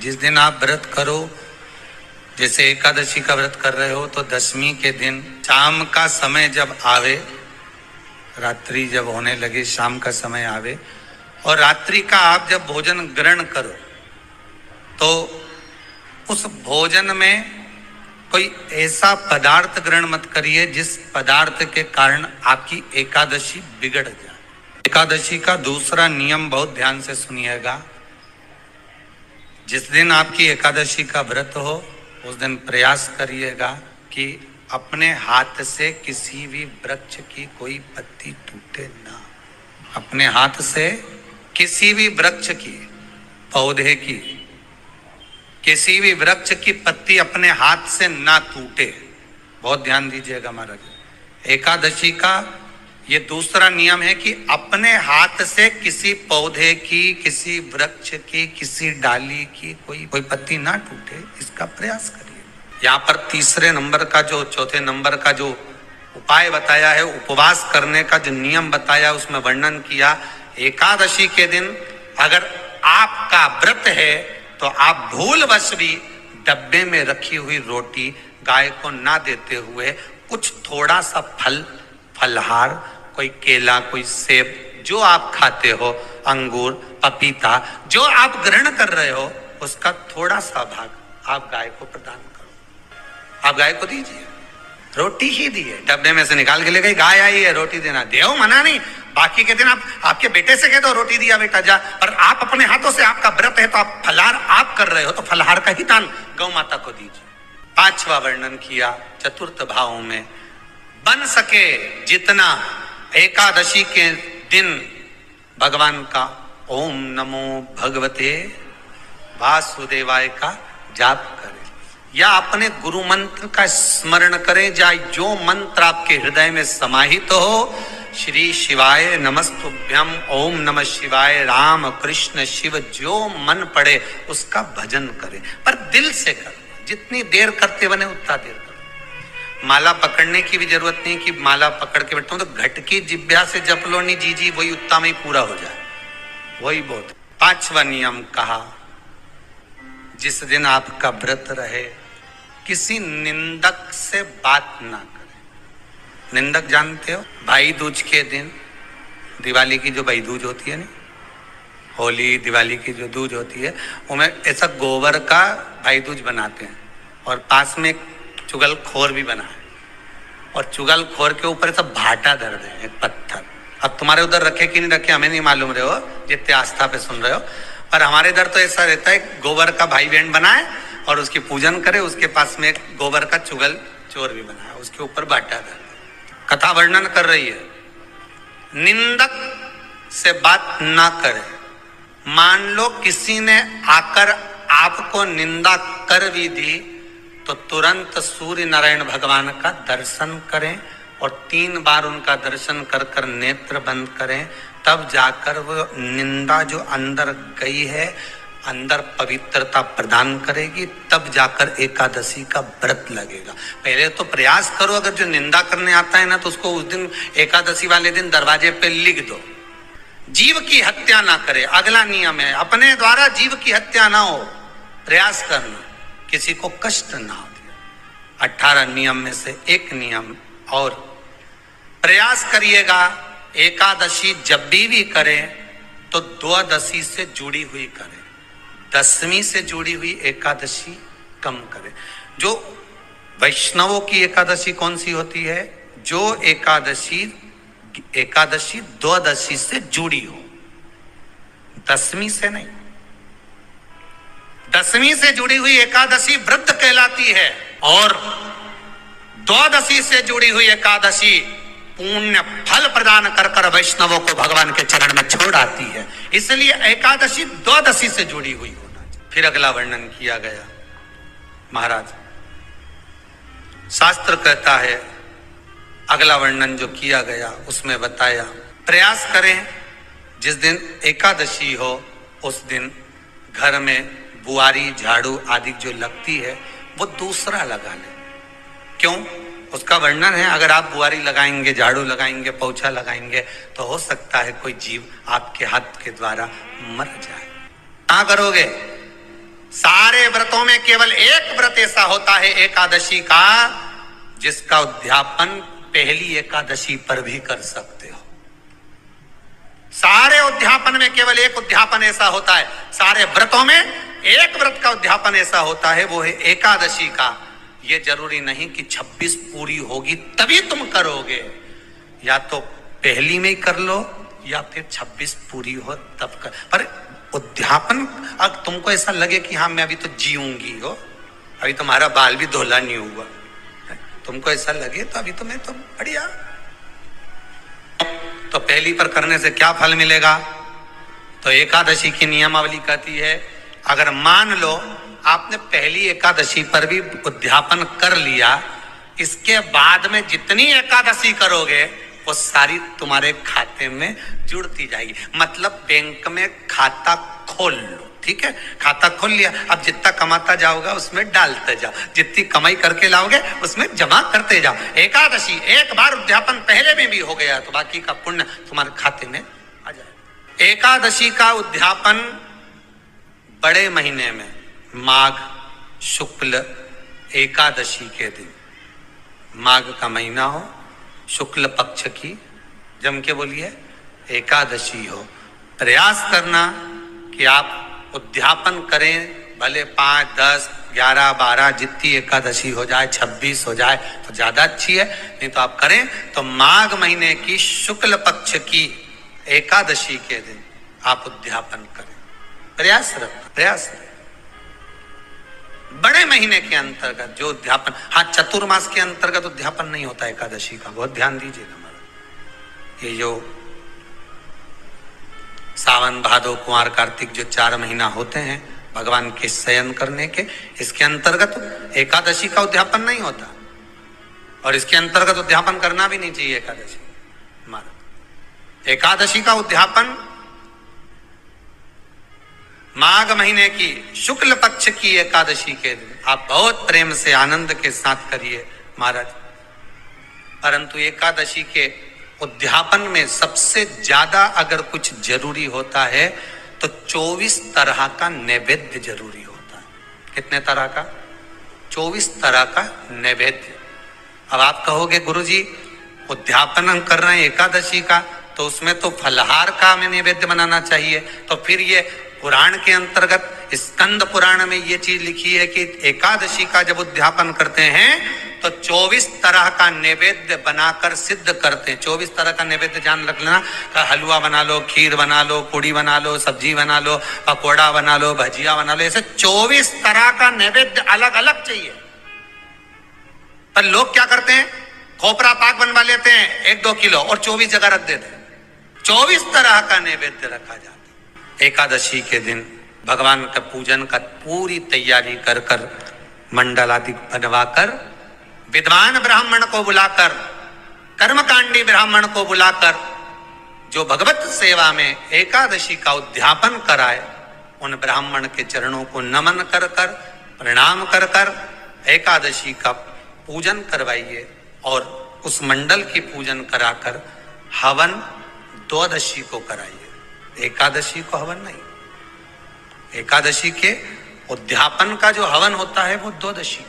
जिस दिन आप व्रत करो, जैसे एकादशी का व्रत कर रहे हो, तो दशमी के दिन शाम का समय जब आवे, रात्रि जब होने लगे, शाम का समय आवे और रात्रि का आप जब भोजन ग्रहण करो, तो उस भोजन में कोई ऐसा पदार्थ ग्रहण मत करिए जिस पदार्थ के कारण आपकी एकादशी बिगड़ जाए। एकादशी का दूसरा नियम बहुत ध्यान से सुनिएगा। जिस दिन आपकी एकादशी का व्रत हो, उस दिन प्रयास करिएगा कि अपने हाथ से किसी भी वृक्ष की कोई पत्ती टूटे ना। अपने हाथ से किसी भी वृक्ष की, पौधे की, किसी भी वृक्ष की पत्ती अपने हाथ से ना टूटे। बहुत ध्यान दीजिएगा महाराज। एकादशी का ये दूसरा नियम है कि अपने हाथ से किसी पौधे की, किसी वृक्ष की, किसी डाली की कोई पत्ती ना टूटे, इसका प्रयास करिए। यहाँ पर तीसरे नंबर का जो, चौथे नंबर का जो उपाय बताया है, उपवास करने का जो नियम बताया, उसमें वर्णन किया, एकादशी के दिन अगर आपका व्रत है तो आप भूलवश भी डब्बे में रखी हुई रोटी गाय को ना देते हुए कुछ थोड़ा सा फलहार, कोई केला, कोई सेब, जो आप खाते हो, अंगूर, पपीता, जो आप ग्रहण कर रहे हो, उसका थोड़ा सा भाग आप गाय को प्रदान करो। आप गाय को दीजिए, रोटी ही दिए, डब्बे में से निकाल के ले गई, गाय आई है, रोटी देना, देव मना नहीं। बाकी के दिन आप आपके बेटे से कह दो रोटी दिया बेटा जा, पर आप अपने हाथों से, आपका व्रत है तो आप फलहार आप कर रहे हो, तो फलहार का ही दान गौ माता को दीजिए। पांचवा वर्णन किया चतुर्थ भाव में, बन सके जितना एकादशी के दिन भगवान का ओम नमो भगवते वासुदेवाय का जाप करें, या अपने गुरु मंत्र का स्मरण करें, या जो मंत्र आपके हृदय में समाहित हो, श्री शिवाय नमस्तुभ्यम, ओम नमः शिवाय, राम कृष्ण शिव, जो मन पड़े उसका भजन करें, पर दिल से करें। जितनी देर करते बने उतना देर करो। माला पकड़ने की भी जरूरत नहीं कि माला पकड़ के बैठता हूं तो घटकी जिब्या से जप लो नहीं, जी वही उतना में पूरा हो जाए, वही बहुत। पांचवा नियम कहा, जिस दिन आपका व्रत रहे, किसी निंदक से बात ना करें। निंदक जानते हो, भाई दूज के दिन, दिवाली की जो भाई दूज होती है ना, होली दिवाली की जो दूज होती है, उनमें ऐसा गोबर का भाई दूज बनाते हैं और पास में एक चुगलखोर भी बना है, और चुगलखोर के ऊपर ऐसा भाटा धर दे, एक पत्थर। अब तुम्हारे उधर रखे कि नहीं रखे हमें नहीं मालूम रहे हो, जितने आस्था पे सुन रहे हो, पर हमारे इधर तो ऐसा रहता है, गोबर का भाई बहन बनाए और उसकी पूजन करे, उसके पास में एक गोबर का चुगल चोर भी बनाया, उसके ऊपर भाटा धर। कथा वर्णन कर रही है, निंदक से बात ना करें। मान लो किसी ने आकर आपको निंदा कर भी दी, तो तुरंत सूर्य नारायण भगवान का दर्शन करें और 3 बार उनका दर्शन कर कर नेत्र बंद करें, तब जाकर वो निंदा जो अंदर गई है, अंदर पवित्रता प्रदान करेगी, तब जाकर एकादशी का व्रत लगेगा। पहले तो प्रयास करो, अगर जो निंदा करने आता है ना, तो उसको उस दिन एकादशी वाले दिन दरवाजे पे लिख दो, जीव की हत्या ना करे। अगला नियम है, अपने द्वारा जीव की हत्या ना हो, प्रयास करना, किसी को कष्ट ना हो। 18 नियम में से एक नियम और, प्रयास करिएगा एकादशी जब भी करें तो द्वादशी से जुड़ी हुई करें, दशमी से जुड़ी हुई एकादशी कम करें। जो वैष्णवों की एकादशी कौन सी होती है? जो एकादशी द्वादशी से जुड़ी हो, दशमी से नहीं। दशमी से जुड़ी हुई एकादशी व्रत कहलाती है, और द्वादशी से जुड़ी हुई एकादशी पुण्य फल प्रदान कर कर वैष्णवों को भगवान के चरण में छोड़ आती है। इसलिए एकादशी द्वादशी से जुड़ी हुई होना चाहिए। फिर अगला वर्णन किया गया, महाराज शास्त्र कहता है, अगला वर्णन जो किया गया उसमें बताया, प्रयास करें जिस दिन एकादशी हो उस दिन घर में बुआरी झाड़ू आदि जो लगती है वो दूसरा लगा ले। क्यों? उसका वर्णन है, अगर आप बुआरी लगाएंगे, झाड़ू लगाएंगे, पोछा लगाएंगे, तो हो सकता है कोई जीव आपके हाथ के द्वारा मर जाए। क्या करोगे? सारे व्रतों में केवल एक व्रत ऐसा होता है एकादशी का, जिसका उद्यापन पहली एकादशी पर भी कर सकते हो। सारे उद्यापन में केवल एक उद्यापन ऐसा होता है, सारे व्रतों में एक व्रत का उद्यापन ऐसा होता है, वो है एकादशी का। ये जरूरी नहीं कि 26 पूरी होगी तभी तुम करोगे, या तो पहली में ही कर लो या फिर 26 पूरी हो तब कर। पर उद्यापन, अब तुमको ऐसा लगे कि हाँ मैं अभी तो जीऊंगी हो, अभी तुम्हारा बाल भी धोला नहीं हुआ, तुमको ऐसा लगे तो अभी तो मैं तो बढ़िया, तो पहली पर करने से क्या फल मिलेगा? तो एकादशी की नियमावली कहती है, अगर मान लो आपने पहली एकादशी पर भी उद्यापन कर लिया, इसके बाद में जितनी एकादशी करोगे वो सारी तुम्हारे खाते में जुड़ती जाएगी। मतलब बैंक में खाता खोल लो, ठीक है, खाता खोल लिया, अब जितना कमाता जाओगा उसमें डालते जाओ, जितनी कमाई करके लाओगे उसमें जमा करते जाओ। एकादशी एक बार उद्यापन पहले में भी हो गया तो बाकी का पुण्य तुम्हारे खाते में आ जाए। एकादशी का उद्यापन बड़े महीने में माघ शुक्ल एकादशी के दिन, माघ का महीना हो, शुक्ल पक्ष की, जम के बोलिए, एकादशी हो, प्रयास करना कि आप उद्यापन करें, भले 5, 10, 11, 12 जितनी एकादशी हो जाए, 26 हो जाए तो ज्यादा अच्छी है, नहीं तो आप करें तो माघ महीने की शुक्ल पक्ष की एकादशी के दिन आप उद्यापन करें। प्रयास रखें। बड़े महीने के अंतर्गत जो उद्यापन, हाँ चतुर्मास के अंतर्गत उद्यापन नहीं होता एकादशी का, बहुत ध्यान दीजिएगा। ये जो सावन भादो कुंवर कार्तिक जो 4 महीना होते हैं भगवान के शयन करने के, इसके अंतर्गत एकादशी का उद्यापन नहीं होता, और इसके अंतर्गत उद्यापन करना भी नहीं चाहिए एकादशी। एकादशी का उद्यापन माघ महीने की शुक्ल पक्ष की एकादशी के दिन आप बहुत प्रेम से आनंद के साथ करिए महाराज। परंतु एकादशी के उद्यापन में सबसे ज्यादा अगर कुछ जरूरी होता है तो 24 तरह का नैवेद्य जरूरी होता है। कितने तरह का? 24 तरह का नैवेद्य। अब आप कहोगे गुरुजी उद्यापन हम कर रहे हैं एकादशी का, तो उसमें तो फलहार का हमें नैवेद्य बनाना चाहिए, तो फिर ये पुराण के अंतर्गत स्कंद पुराण में ये चीज लिखी है कि एकादशी का जब उद्यापन करते हैं तो 24 तरह का नैवेद्य बनाकर सिद्ध करते हैं। 24 तरह का नैवेद्य जान रख लेना, हलवा बना लो, खीर बना लो, पूड़ी बना लो, सब्जी बना लो, पकोड़ा बना लो, भजिया बना लो, ऐसे 24 तरह का नैवेद्य अलग अलग चाहिए। पर लोग क्या करते हैं, खोपरा पाक बनवा लेते हैं 1-2 किलो और 24 जगह रख देते हैं। 24 तरह का नैवेद्य रखा जाता है। एकादशी के दिन भगवान का पूजन का पूरी तैयारी कर कर, मंडल आदि बनवाकर, विद्वान ब्राह्मण को बुलाकर, कर्मकांडी ब्राह्मण को बुलाकर, जो भगवत सेवा में एकादशी का उद्यापन कराए, उन ब्राह्मण के चरणों को नमन कर कर, प्रणाम कर कर एकादशी का पूजन करवाइए, और उस मंडल की पूजन कराकर हवन द्वादशी को कराइए, एकादशी को हवन नहीं। एकादशी के उद्यापन का जो हवन होता है वो द्वादशी